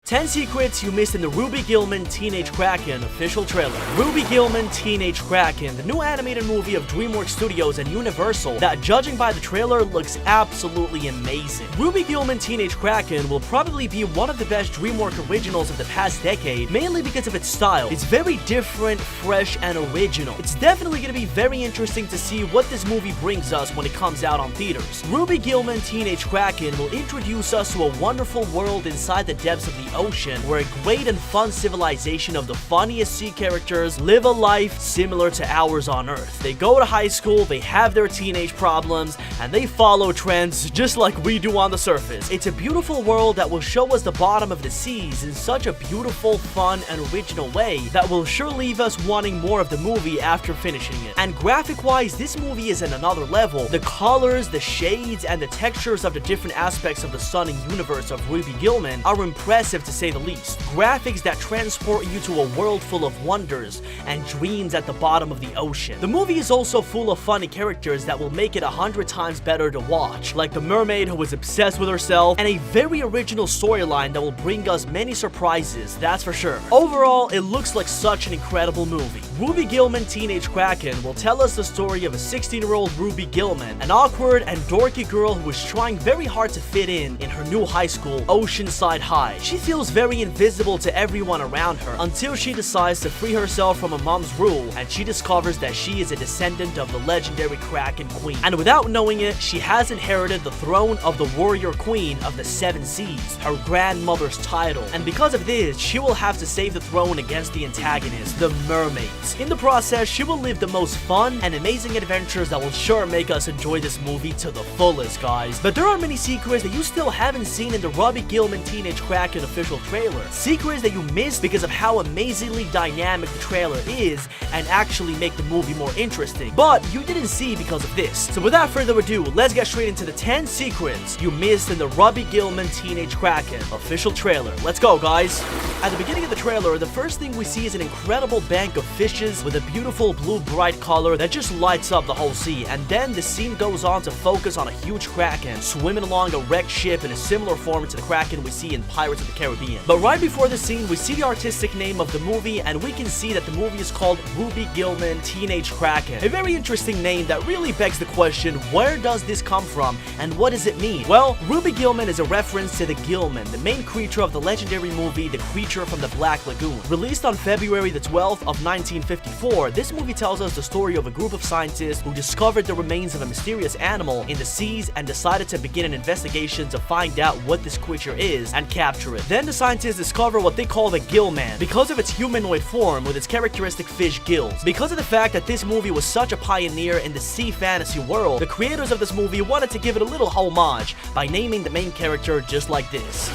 10 secrets you missed in the Ruby Gillman Teenage Kraken official trailer. Ruby Gillman Teenage Kraken, the new animated movie of Dreamworks Studios and Universal that, judging by the trailer, looks absolutely amazing. Ruby Gillman Teenage Kraken will probably be one of the best Dreamworks originals of the past decade, mainly because of its style. It's very different, fresh, and original. It's definitely going to be very interesting to see what this movie brings us when it comes out on theaters. Ruby Gillman Teenage Kraken will introduce us to a wonderful world inside the depths of the ocean, where a great and fun civilization of the funniest sea characters live a life similar to ours on Earth. They go to high school, they have their teenage problems, and they follow trends just like we do on the surface. It's a beautiful world that will show us the bottom of the seas in such a beautiful, fun, and original way that will sure leave us wanting more of the movie after finishing it. And graphic-wise, this movie is at another level. The colors, the shades, and the textures of the different aspects of the stunning universe of Ruby Gillman are impressive to say the least. Graphics that transport you to a world full of wonders and dreams at the bottom of the ocean. The movie is also full of funny characters that will make it 100 times better to watch, like the mermaid who is obsessed with herself, and a very original storyline that will bring us many surprises, that's for sure. Overall, it looks like such an incredible movie. Ruby Gillman Teenage Kraken will tell us the story of a 16-year-old Ruby Gillman, an awkward and dorky girl who is trying very hard to fit in her new high school, Oceanside High. She feels very invisible to everyone around her until she decides to free herself from her mom's rule, and she discovers that she is a descendant of the legendary Kraken Queen. And without knowing it, she has inherited the throne of the warrior queen of the Seven Seas, her grandmother's title. And because of this, she will have to save the throne against the antagonist, the mermaids. In the process, she will live the most fun and amazing adventures that will sure make us enjoy this movie to the fullest, guys. But there are many secrets that you still haven't seen in the Ruby Gillman Teenage Kraken official trailer. Secrets that you missed because of how amazingly dynamic the trailer is and actually make the movie more interesting, but you didn't see because of this. So without further ado, let's get straight into the 10 secrets you missed in the Ruby Gillman Teenage Kraken official trailer. Let's go, guys. At the beginning of the trailer, the first thing we see is an incredible bank of fishes with a beautiful blue bright color that just lights up the whole sea, and then the scene goes on to focus on a huge kraken swimming along a wrecked ship in a similar form to the kraken we see in Pirates of the Caribbean. But right before the scene, we see the artistic name of the movie, and we can see that the movie is called Ruby Gillman Teenage Kraken. A very interesting name that really begs the question, where does this come from and what does it mean? Well, Ruby Gillman is a reference to the Gillman, the main creature of the legendary movie The Creature from the Black Lagoon. Released on February the 12th of 1954, this movie tells us the story of a group of scientists who discovered the remains of a mysterious animal in the seas and decided to begin an investigation to find out what this creature is and capture it. Then the scientists discover what they call the Gillman because of its humanoid form with its characteristic fish gills. Because of the fact that this movie was such a pioneer in the sea fantasy world, the creators of this movie wanted to give it a little homage by naming the main character just like this.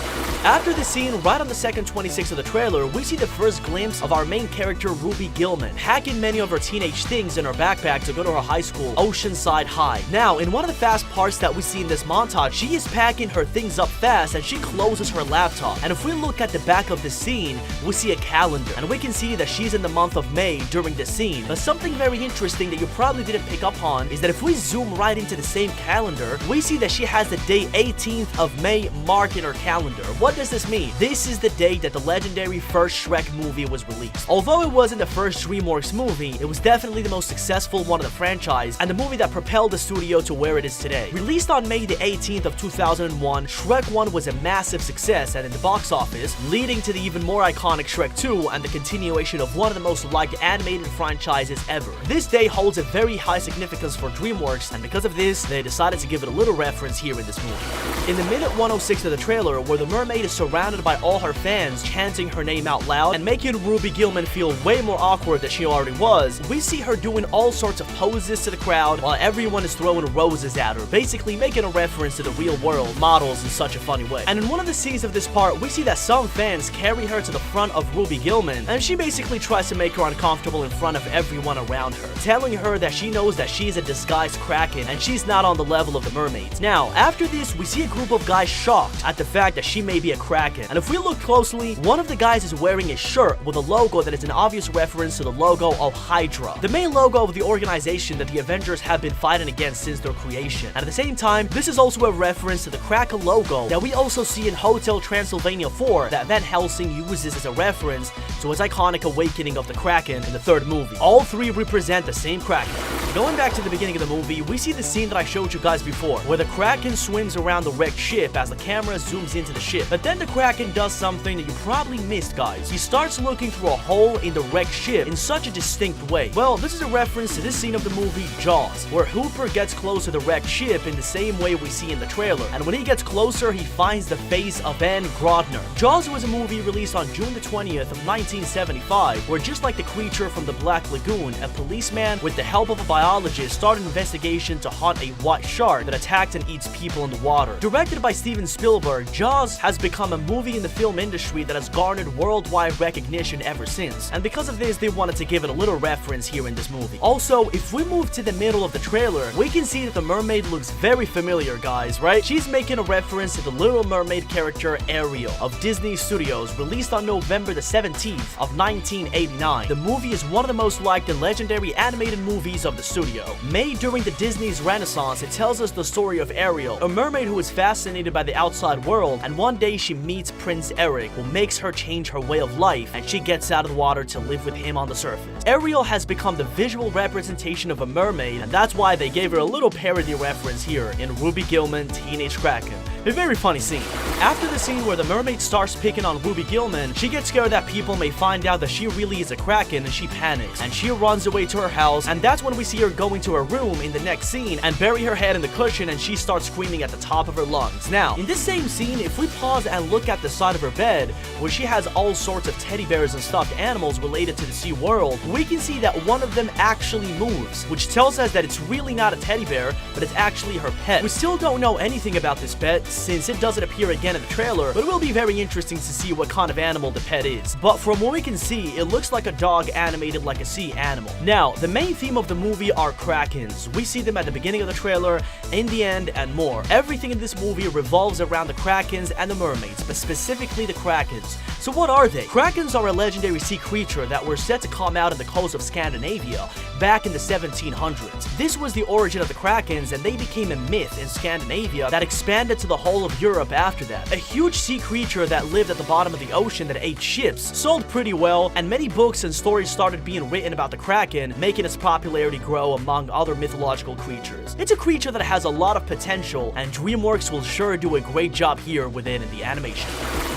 After the scene, right on the second 26 of the trailer, we see the first glimpse of our main character Ruby Gillman, packing many of her teenage things in her backpack to go to her high school, Oceanside High. Now, in one of the fast parts that we see in this montage, she is packing her things up fast and she closes her laptop. And if we look at the back of the scene, we see a calendar, and we can see that she's in the month of May during the scene. But something very interesting that you probably didn't pick up on is that if we zoom right into the same calendar, we see that she has the day 18th of May marked in her calendar. What does this mean? This is the date that the legendary first Shrek movie was released. Although it wasn't the first Dreamworks movie, it was definitely the most successful one of the franchise and the movie that propelled the studio to where it is today. Released on May the 18th of 2001, Shrek 1 was a massive success and in the box office, leading to the even more iconic Shrek 2 and the continuation of one of the most liked animated franchises ever. This day holds a very high significance for Dreamworks, and because of this, they decided to give it a little reference here in this movie. In the minute 106 of the trailer, where the mermaid is surrounded by all her fans chanting her name out loud and making Ruby Gillman feel way more awkward than she already was, we see her doing all sorts of poses to the crowd while everyone is throwing roses at her, basically making a reference to the real world, models in such a funny way. And in one of the scenes of this part, we see that some fans carry her to the front of Ruby Gillman, and she basically tries to make her uncomfortable in front of everyone around her, telling her that she knows that she's a disguised kraken and she's not on the level of the mermaids. Now, after this, we see a group of guys shocked at the fact that she may be a kraken, and if we look closely, one of the guys is wearing a shirt with a logo that is an obvious reference to the logo of Hydra, the main logo of the organization that the Avengers have been fighting against since their creation. And at the same time, this is also a reference to the Kraken logo that we also see in Hotel Transylvania WrestleMania 4 that Van Helsing uses as a reference to his iconic awakening of the Kraken in the third movie. All three represent the same Kraken. Going back to the beginning of the movie, we see the scene that I showed you guys before, where the Kraken swims around the wrecked ship as the camera zooms into the ship. But then the Kraken does something that you probably missed, guys. He starts looking through a hole in the wrecked ship in such a distinct way. Well, this is a reference to this scene of the movie Jaws, where Hooper gets close to the wrecked ship in the same way we see in the trailer. And when he gets closer, he finds the face of Ben Grodner. Jaws was a movie released on June the 20th of 1975, where just like the creature from the Black Lagoon, a policeman, with the help of a biologist, started an investigation to hunt a white shark that attacks and eats people in the water. Directed by Steven Spielberg, Jaws has become a movie in the film industry that has garnered worldwide recognition ever since. And because of this, they wanted to give it a little reference here in this movie. Also, if we move to the middle of the trailer, we can see that the mermaid looks very familiar, guys, right? She's making a reference to the Little Mermaid character Ariel of Disney Studios, released on November the 17th of 1989. The movie is one of the most liked and legendary animated movies of the studio. Made during the Disney's Renaissance, it tells us the story of Ariel, a mermaid who is fascinated by the outside world, and one day she meets Prince Eric, who makes her change her way of life, and she gets out of the water to live with him on the surface. Ariel has become the visual representation of a mermaid, and that's why they gave her a little parody reference here in Ruby Gillman Teenage Kraken. A very funny scene. After the scene where the mermaid starts picking on Ruby Gillman, she gets scared that people may find out that she really is a Kraken, and she panics, and she runs away to her house, and that's when we see her going to her room in the next scene and bury her head in the cushion, and she starts screaming at the top of her lungs. Now, in this same scene, if we pause and look at the side of her bed, where she has all sorts of teddy bears and stuffed animals related to the sea world, we can see that one of them actually moves, which tells us that it's really not a teddy bear, but it's actually her pet. We still don't know anything about this pet, since it doesn't appear again in the trailer, but it will be very interesting to see what kind of animal the pet is. But from what we can see, it looks like a dog animated like a sea animal. Now, the main theme of the movie are Krakens. We see them at the beginning of the trailer, in the end, and more. Everything in this movie revolves around the Krakens and the mermaids, but specifically the Krakens. So what are they? Krakens are a legendary sea creature that were set to come out on the coast of Scandinavia back in the 1700s. This was the origin of the Krakens, and they became a myth in Scandinavia that expanded to the whole of Europe after that. A huge sea creature that lived at the bottom of the ocean that ate ships, sold pretty well, and many books and stories started being written about the Kraken, making its popularity grow among other mythological creatures. It's a creature that has a lot of potential, and Dreamworks will sure do a great job here with it in the animation.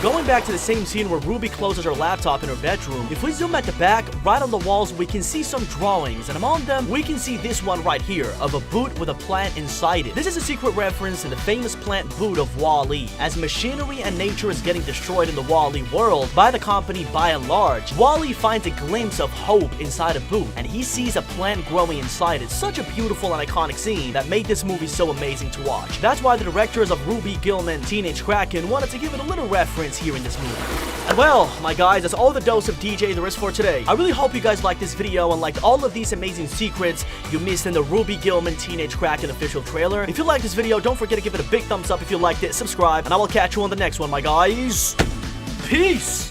Going back to the same scene where Ruby closes her laptop in her bedroom, if we zoom at the back, right on the walls we can see some drawings, and among them we can see this one right here, of a boot with a plant inside it. This is a secret reference to the famous plant boot of Wall-E. As machinery and nature is getting destroyed in the Wall-E world by the company By and Large, Wall-E finds a glimpse of hope inside a boot, and he sees a plant growing inside it. Such a beautiful and iconic scene that made this movie so amazing to watch. That's why the directors of Ruby Gillman Teenage Kraken wanted to give it a little reference here in this movie. And well, my guys, that's all the dose of DJ there is for today. I really hope you guys liked this video and liked all of these amazing secrets you missed in the Ruby Gillman Teenage Kraken official trailer. If you liked this video, don't forget to give it a big thumbs up if you liked it, subscribe, and I will catch you on the next one, my guys. Peace!